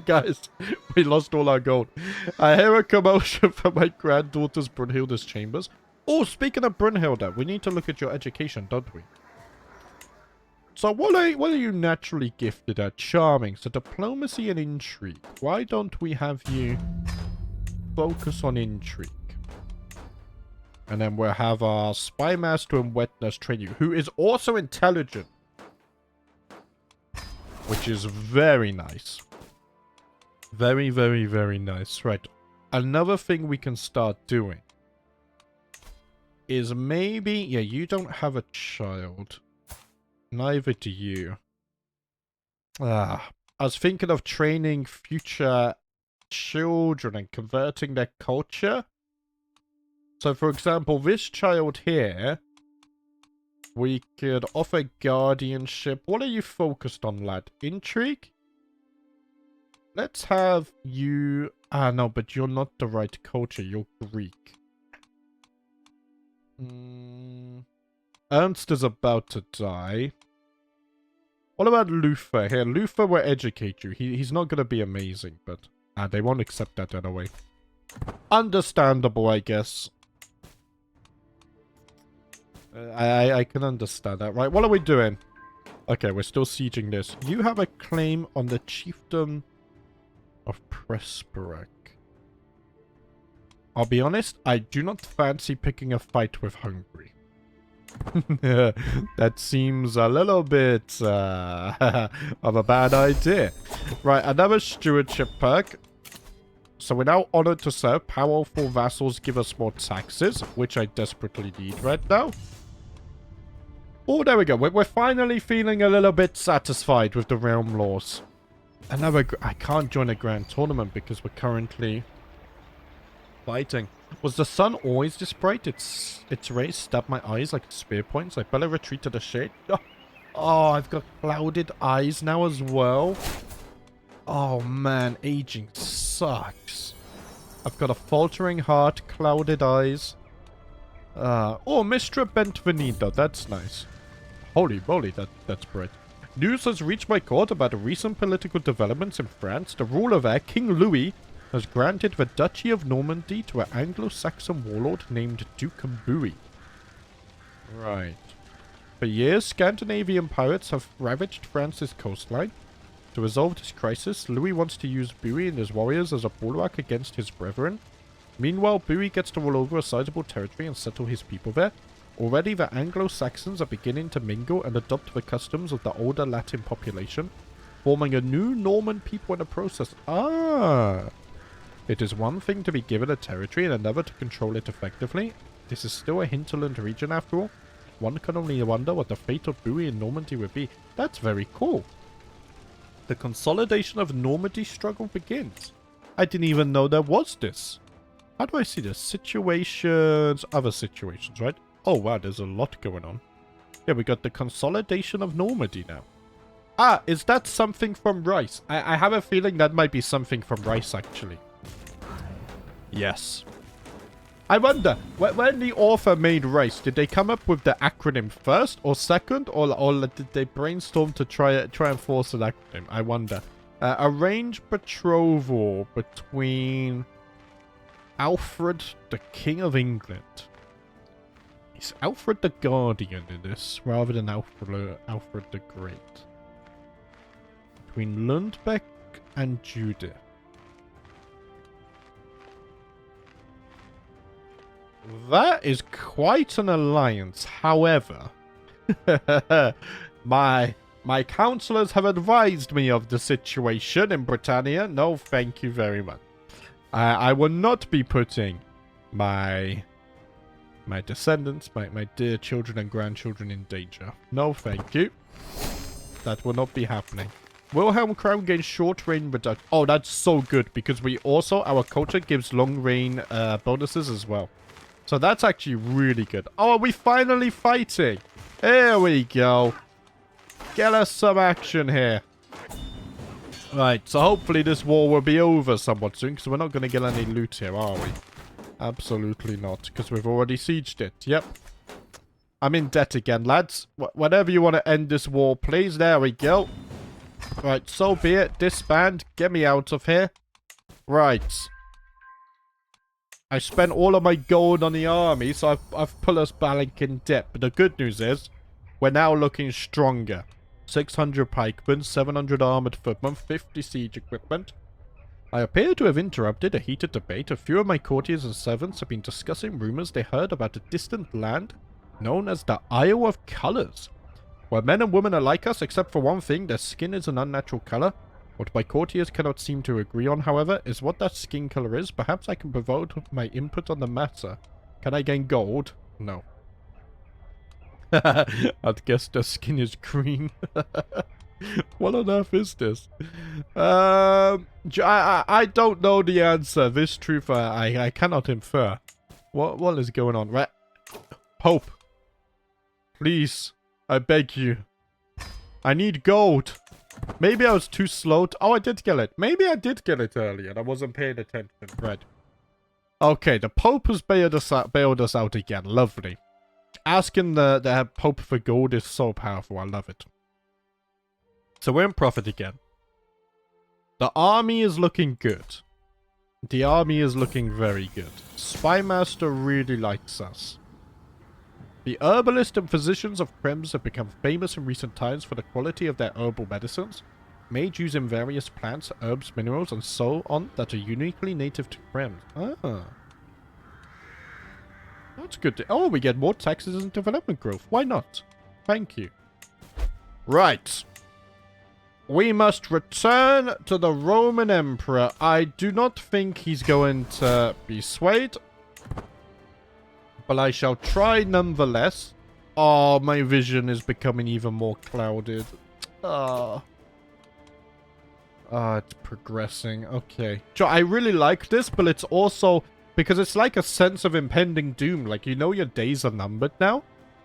Guys, we lost all our gold. I hear a commotion from my granddaughter's Brunhilde's chambers. Oh, speaking of Brunhilde, we need to look at your education, don't we? So what are you naturally gifted at? Charming. So diplomacy and intrigue. Why don't we have you focus on intrigue? And then we'll have our spy master and wet nurse train you, who is also intelligent. Which is very nice. Very, very, very nice. Right. Another thing we can start doing is maybe... Yeah, you don't have a child. Neither do you. I was thinking of training future children and converting their culture. So, for example, this child here, we could offer guardianship. What are you focused on, lad? Intrigue? Let's have you... no, but you're not the right culture. You're Greek. Ernst is about to die. What about Luther here? Luther will educate you. He's not going to be amazing, but... they won't accept that anyway. Understandable, I guess. I can understand that. Right, what are we doing? Okay, we're still sieging this. You have a claim on the chiefdom of Presperak. I'll be honest, I do not fancy picking a fight with Hungary. That seems a little bit of a bad idea. Right, another stewardship perk. So we're now honored to serve. Powerful vassals give us more taxes, which I desperately need right now. Oh, there we go. We're finally feeling a little bit satisfied with the realm laws. Another... I can't join a grand tournament because we're currently fighting. Was the sun always this bright? Its rays stabbed my eyes like spear points. I better retreat to the shade. Oh, I've got clouded eyes now as well. Oh, man. Aging sucks. I've got a faltering heart, clouded eyes. Oh, Mistra Bentvenido. That's nice. Holy moly, that's bright. News has reached my court about recent political developments in France. The ruler there, King Louis, has granted the Duchy of Normandy to an Anglo-Saxon warlord named Duke Bowie. Right. For years, Scandinavian pirates have ravaged France's coastline. To resolve this crisis, Louis wants to use Bowie and his warriors as a bulwark against his brethren. Meanwhile, Bowie gets to roll over a sizable territory and settle his people there. Already, the Anglo-Saxons are beginning to mingle and adopt the customs of the older Latin population, forming a new Norman people in the process. It is one thing to be given a territory and another to control it effectively. This is still a hinterland region after all. One can only wonder what the fate of Bowie in Normandy would be. That's very cool. The consolidation of Normandy struggle begins. I didn't even know there was this. How do I see this? Situations, other situations, right? Oh wow, there's a lot going on. Yeah, we got the consolidation of Normandy now. Ah, is that something from rice? I have a feeling that might be something from rice, actually. Yes. I wonder, when the author made rice, did they come up with the acronym first or second? Or did they brainstorm to try and force an acronym? I wonder. Arrange betrothal between Alfred, the King of England. Is Alfred the Guardian in this, rather than Alfred the Great? Between Lundbeck and Judith. That is quite an alliance. However, my councillors have advised me of the situation in Britannia. No, thank you very much. I will not be putting my descendants, my dear children and grandchildren in danger. No, thank you. That will not be happening. Wilhelm Crown gains short range reduction. Oh, that's so good because we also, our culture gives long range bonuses as well. So that's actually really good. Oh, are we finally fighting? Here we go. Get us some action here. Right, so hopefully this war will be over somewhat soon because we're not going to get any loot here, are we? Absolutely not, because we've already sieged it. Yep. I'm in debt again, lads. Whenever you want to end this war, please. There we go. Right, so be it. Disband. Get me out of here. Right. I spent all of my gold on the army, so I've put us back in debt. But the good news is, we're now looking stronger. 600 pikemen, 700 armored footmen, 50 siege equipment. I appear to have interrupted a heated debate. A few of my courtiers and servants have been discussing rumors they heard about a distant land known as the Isle of Colors, where men and women are like us, except for one thing: their skin is an unnatural color. What my courtiers cannot seem to agree on, however, is what that skin color is. Perhaps I can provide my input on the matter. Can I gain gold? No. I'd guess the skin is green. What on earth is this? I don't know the answer. This truth I cannot infer. What is going on? Right. Pope. Please. I beg you. I need gold. Maybe I was too slow. Oh, I did get it. Maybe I did get it earlier and I wasn't paying attention. Right. Okay, the Pope has bailed us out again. Lovely. Asking the Pope for gold is so powerful. I love it. So we're in profit again. The army is looking good. The army is looking very good. Spymaster really likes us. The herbalists and physicians of Krems have become famous in recent times for the quality of their herbal medicines, made using various plants, herbs, minerals, and so on that are uniquely native to Krems. Ah. That's good. Oh, we get more taxes and development growth. Why not? Thank you. Right. We must return to the Roman Emperor. I do not think he's going to be swayed, but I shall try nonetheless. Oh, my vision is becoming even more clouded. It's progressing. Okay. I really like this, but it's also because it's like a sense of impending doom. Like, you know your days are numbered now.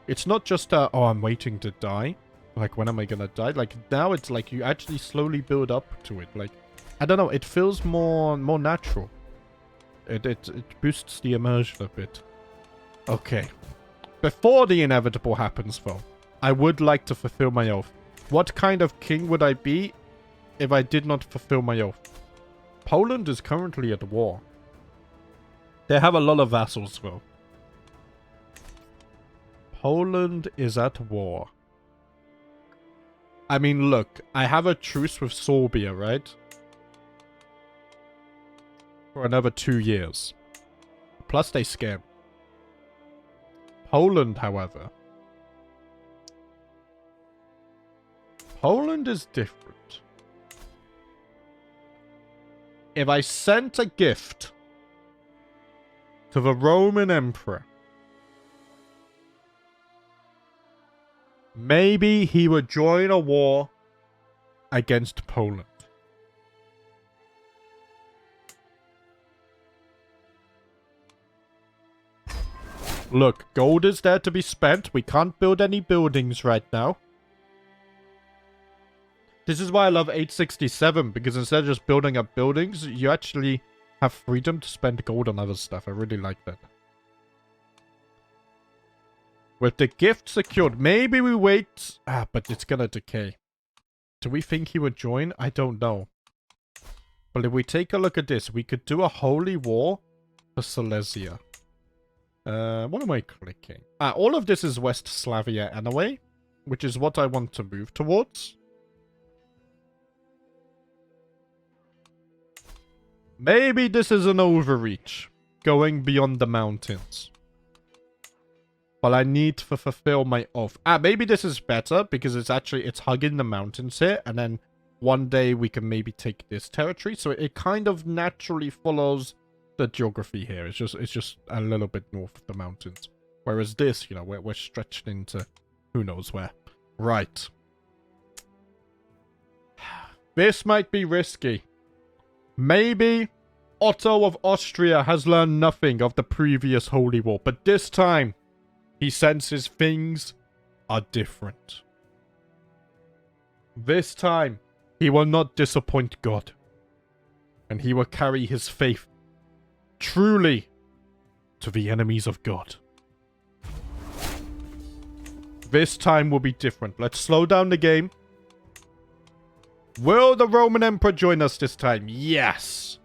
It's not just oh, I'm waiting to die. Like, when am I gonna die? Like, now it's like you actually slowly build up to it. Like, I don't know. It feels more natural. It boosts the immersion a bit. Okay. Before the inevitable happens, though, I would like to fulfill my oath. What kind of king would I be if I did not fulfill my oath? Poland is currently at war. They have a lot of vassals, though. Poland is at war. I mean, look, I have a truce with Serbia, right? For another 2 years. Plus they scam. Poland, however. Poland is different. If I sent a gift to the Roman Emperor, maybe he would join a war against Poland. Look, gold is there to be spent. We can't build any buildings right now. This is why I love 867, because instead of just building up buildings, you actually have freedom to spend gold on other stuff. I really like that. With the gift secured, maybe we wait... Ah, but it's gonna decay. Do we think he would join? I don't know. But if we take a look at this, we could do a holy war for Silesia. What am I clicking? All of this is West Slavia anyway, which is what I want to move towards. Maybe this is an overreach, going beyond the mountains. But I need to fulfill my oath. Maybe this is better, because it's hugging the mountains here, and then one day we can maybe take this territory. So it kind of naturally follows the geography here. It's just a little bit north of the mountains. Whereas this, you know, we're stretched into who knows where. Right. This might be risky. Maybe Otto of Austria has learned nothing of the previous holy war, but this time he senses things are different. This time he will not disappoint God, and he will carry his faith truly to the enemies of God. This time will be different. Let's slow down the game. Will the Roman Emperor join us this time? Yes.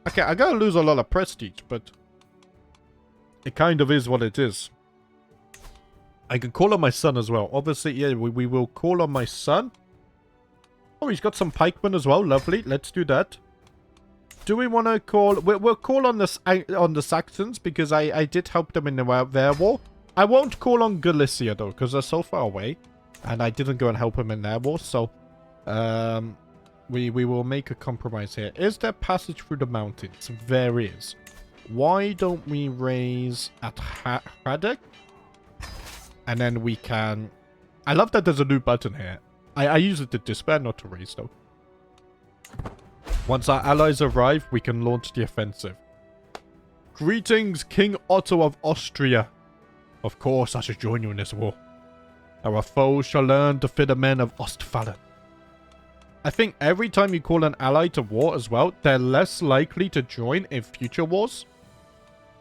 Okay, I gotta lose a lot of prestige, but it kind of is what it is. I can call on my son as well. Obviously, yeah, we will call on my son. Oh, he's got some pikemen as well. Lovely. Let's do that. Do we want to call... We'll call on the Saxons, because I did help them in their war. I won't call on Galicia, though, because they're so far away. And I didn't go and help them in their war, so... We will make a compromise here. Is there passage through the mountains? There is. Why don't we raise at Hradec? And then we can... I love that there's a new button here. I use it to despair, not to raise, though. Once our allies arrive, we can launch the offensive. Greetings, King Otto of Austria. Of course, I should join you in this war. Our foes shall learn to fear the men of Ostfalen. I think every time you call an ally to war as well, they're less likely to join in future wars.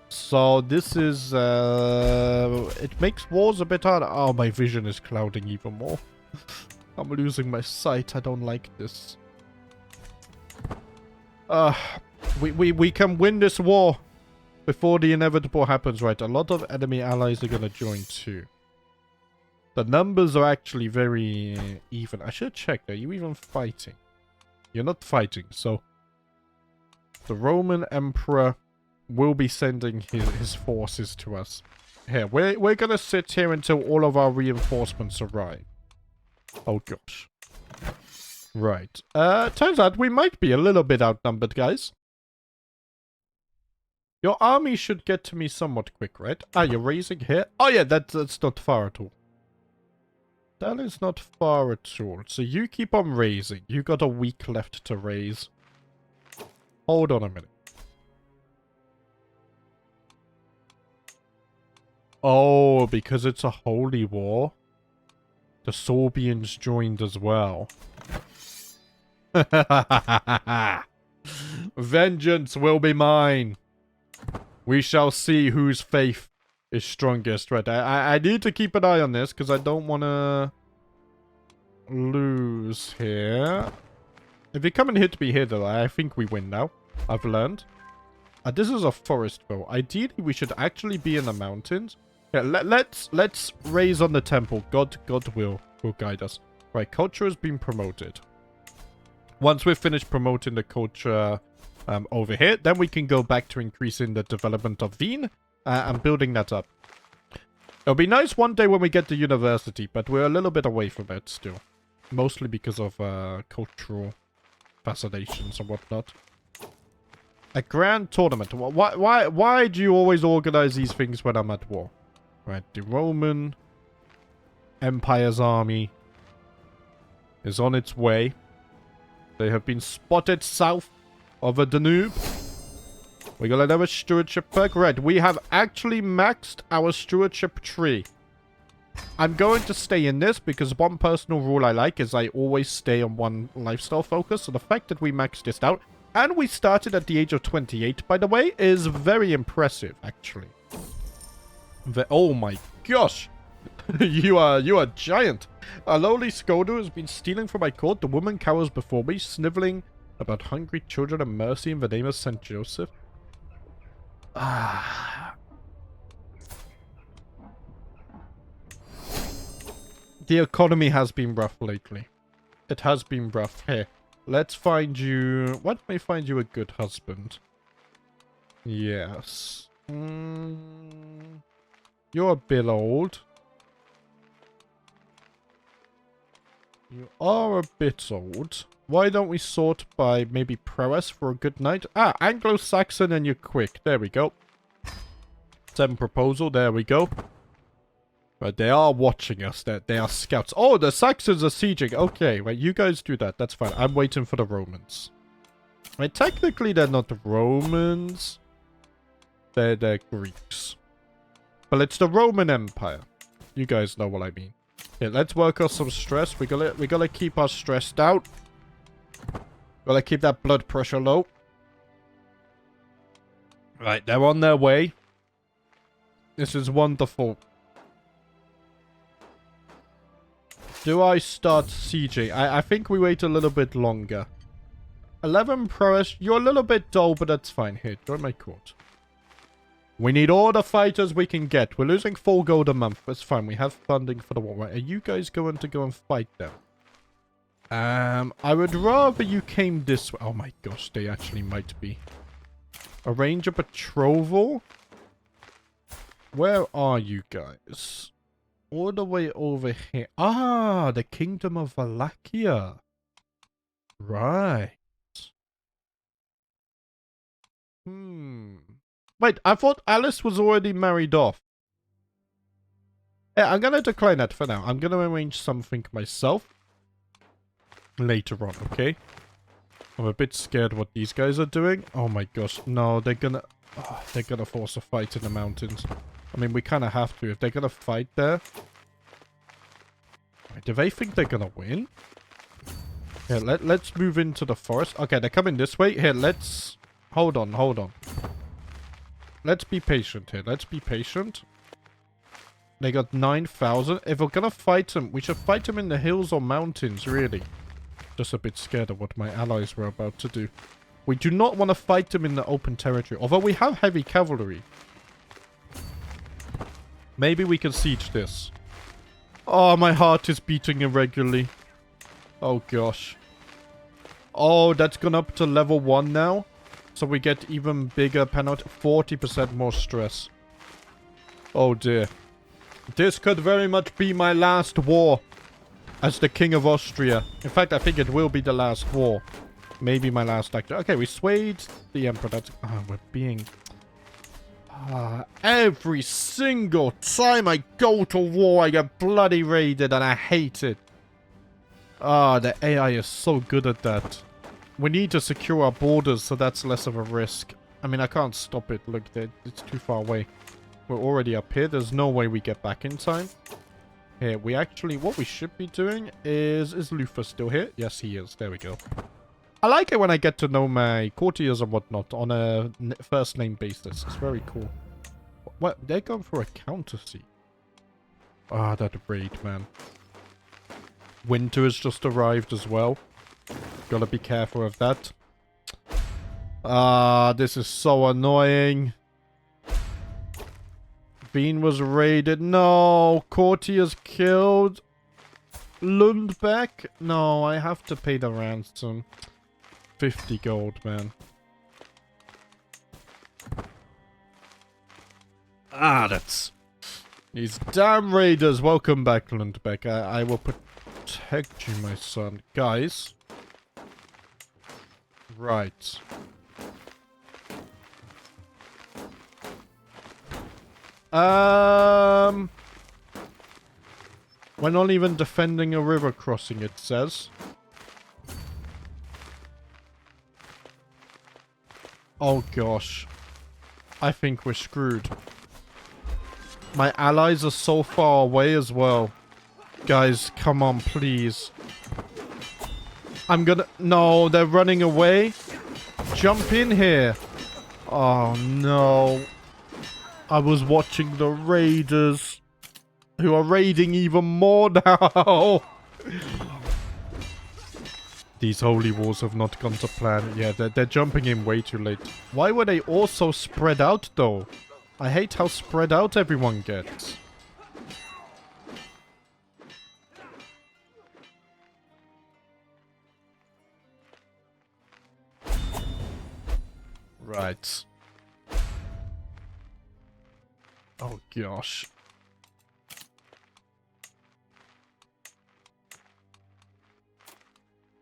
So this is... it makes wars a bit harder. Oh, my vision is clouding even more. I'm losing my sight. I don't like this. We can win this war before the inevitable happens, right? A lot of enemy allies are going to join too. The numbers are actually very even. I should check. Are you even fighting? You're not fighting, so... The Roman Emperor will be sending his forces to us. Here, we're going to sit here until all of our reinforcements arrive. Oh, gosh. Right. Turns out we might be a little bit outnumbered, guys. Your army should get to me somewhat quick, right? You're raising here? Oh, yeah, that's not far at all. That is not far at all. So you keep on raising. You got a week left to raise. Hold on a minute. Oh, because it's a holy war. The Sorbians joined as well. Vengeance will be mine. We shall see whose faith is strongest. Right, I need to keep an eye on this, because I don't want to lose here. If you come and hit me here, though, I think we win now. I've learned. This is a forest, though. Ideally, we should actually be in the mountains. Yeah, let's raise on the temple. God will guide us. Right, culture has been promoted. Once we've finished promoting the culture over here, then we can go back to increasing the development of Wien and building that up. It'll be nice one day when we get the university, but we're a little bit away from it still. Mostly because of cultural fascinations and whatnot. A grand tournament. Why do you always organize these things when I'm at war? Right, the Roman Empire's army is on its way. They have been spotted south of the Danube. We're gonna have a stewardship perk. Right, we have actually maxed our stewardship tree. I'm going to stay in this because one personal rule I like is I always stay on one lifestyle focus. So the fact that we maxed this out, and we started at the age of 28, by the way, is very impressive, actually. Oh my gosh. you are giant. A lowly scolded has been stealing from my court. The woman cowers before me, sniveling about hungry children and mercy in the name of St. Joseph. Ah. The economy has been rough lately. It has been rough. Here, let's find you... Why don't we find you a good husband? Yes. You're a bit old. You are a bit old. Why don't we sort by maybe prowess for a good knight? Ah, Anglo-Saxon and you're quick. There we go. Send proposal. There we go. But they are watching us. They are scouts. Oh, the Saxons are sieging. Okay, well, you guys do that. That's fine. I'm waiting for the Romans. Right, technically, they're not Romans. They're Greeks. But it's the Roman Empire. You guys know what I mean. Okay, let's work on some stress. We gotta keep us stressed out. Gotta keep that blood pressure low. Right, they're on their way. This is wonderful. Do I start sieging? I think we wait a little bit longer. 11 prowess. You're a little bit dull, but that's fine. Here, join my court. We need all the fighters we can get. We're losing 4 gold a month. That's fine. We have funding for the war. Right, are you guys going to go and fight them? I would rather you came this way. Oh my gosh, they actually might be. Arrange a betrothal. Where are you guys? All the way over here. Ah, the Kingdom of Wallachia. Right. Wait, I thought Alice was already married off. Yeah, I'm gonna decline that for now. I'm gonna arrange something myself. Later on, okay? I'm a bit scared what these guys are doing. Oh my gosh, no, they're gonna force a fight in the mountains. I mean, we kind of have to. If they're gonna fight there... Wait, do they think they're gonna win? Here, let's move into the forest. Okay, they're coming this way. Here, let's... Hold on. Let's be patient here. Let's be patient. They got 9,000. If we're gonna fight them, we should fight them in the hills or mountains, really. Just a bit scared of what my allies were about to do. We do not want to fight them in the open territory. Although we have heavy cavalry. Maybe we can siege this. Oh, my heart is beating irregularly. Oh, gosh. Oh, that's gone up to level 1 now. So we get even bigger penalty. 40% more stress. Oh, dear. This could very much be my last war as the King of Austria. In fact, I think it will be the last war. Maybe my last actor. Okay, we swayed the Emperor. That's... Oh, we're being... every single time I go to war, I get bloody raided and I hate it. The AI is so good at that. We need to secure our borders so that's less of a risk. I mean, I can't stop it. Look, it's too far away. We're already up here. There's no way we get back in time. Here, we actually... What we should be doing is... Is Luther still here? Yes, he is. There we go. I like it when I get to know my courtiers and whatnot on a first name basis. It's very cool. What? They're going for a counter siege. Ah, that raid, man. Winter has just arrived as well. Gotta be careful of that. This is so annoying. Bean was raided. No, courtiers killed. Lundbeck? No, I have to pay the ransom. 50 gold, man. That's... These damn raiders. Welcome back, Lundbeck. I will protect you, my son. Guys. Right. We're not even defending a river crossing, it says. Oh gosh. I think we're screwed. My allies are so far away as well. Guys, come on, please. I'm gonna... No, they're running away. Jump in here. Oh, no. I was watching the raiders, who are raiding even more now. These holy wars have not gone to plan. Yeah, they're jumping in way too late. Why were they all so spread out, though? I hate how spread out everyone gets. Right. Oh, gosh.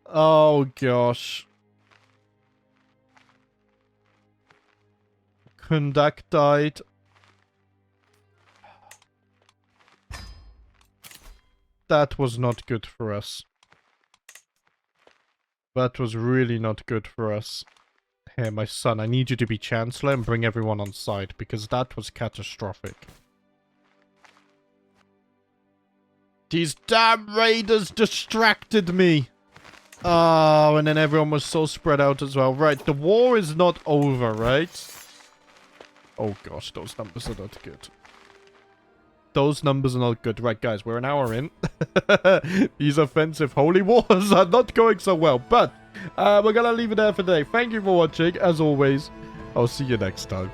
Oh, gosh. Kundak died. That was not good for us. That was really not good for us. Here, my son, I need you to be Chancellor and bring everyone on side, because that was catastrophic. These damn raiders distracted me! Oh, and then everyone was so spread out as well. Right, the war is not over, right? Oh gosh, those numbers are not good. Those numbers are not good. Right, guys, we're an hour in. These offensive holy wars are not going so well. But we're going to leave it there for today. Thank you for watching. As always, I'll see you next time.